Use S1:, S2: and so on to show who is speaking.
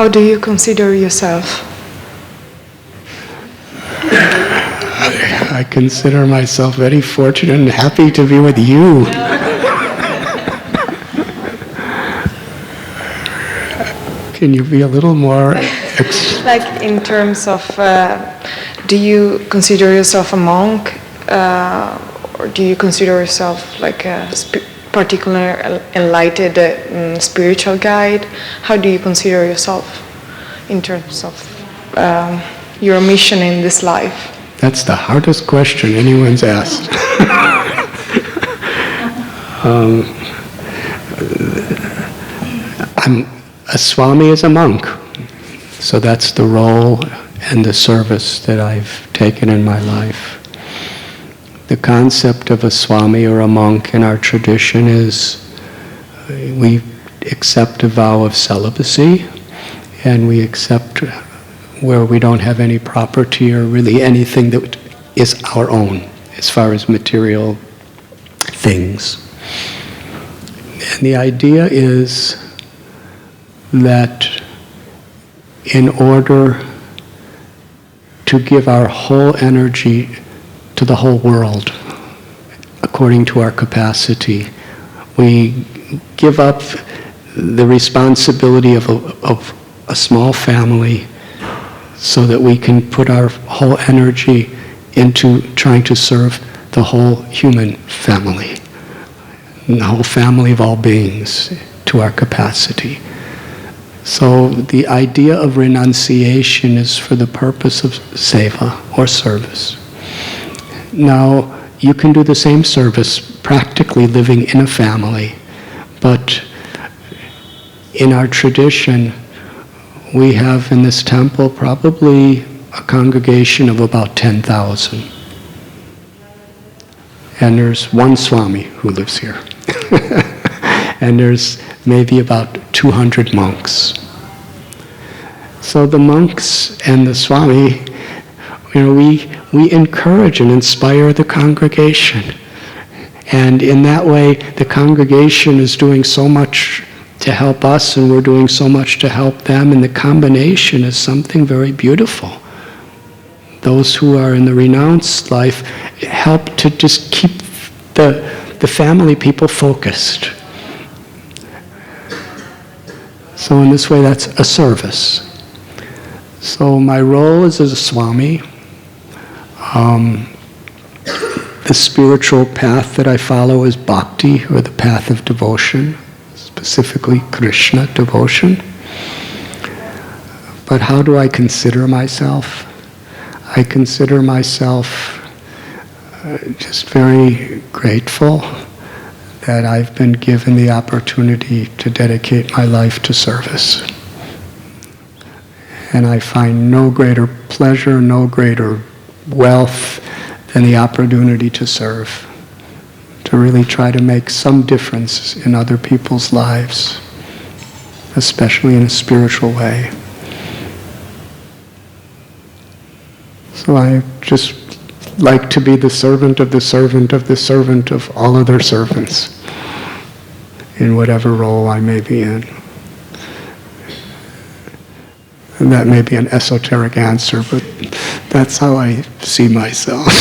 S1: How do you consider yourself?
S2: I consider myself very fortunate and happy to be with you. Can you be a little more...
S1: Like in terms of, do you consider yourself a monk? Or do you consider yourself like a particular enlightened spiritual guide? How do you consider yourself in terms of your mission in this life?
S2: That's the hardest question anyone's asked. A Swami is a monk, so that's the role and the service that I've taken in my life. The concept of a Swami or a monk in our tradition is we accept a vow of celibacy, and we accept where we don't have any property or really anything that is our own as far as material things. And the idea is that in order to give our whole energy to the whole world, according to our capacity, we give up the responsibility of a small family so that we can put our whole energy into trying to serve the whole human family, and the whole family of all beings to our capacity. So the idea of renunciation is for the purpose of seva or service. Now, you can do the same service practically living in a family, but in our tradition, we have in this temple probably a congregation of about 10,000. And there's one Swami who lives here. And there's maybe about 200 monks. So the monks and the Swami, we encourage and inspire the congregation. And in that way, the congregation is doing so much to help us, and we're doing so much to help them, and the combination is something very beautiful. Those who are in the renounced life help to just keep the family people focused. So in this way, that's a service. So my role is as a Swami. The spiritual path that I follow is bhakti, or the path of devotion, specifically Krishna devotion. But how do I consider myself? I consider myself just very grateful that I've been given the opportunity to dedicate my life to service. And I find no greater pleasure, no greater wealth than the opportunity to serve, to really try to make some difference in other people's lives, especially in a spiritual way. So I just like to be the servant of the servant of the servant of all other servants, in whatever role I may be in. And that may be an esoteric answer, but that's how I see myself.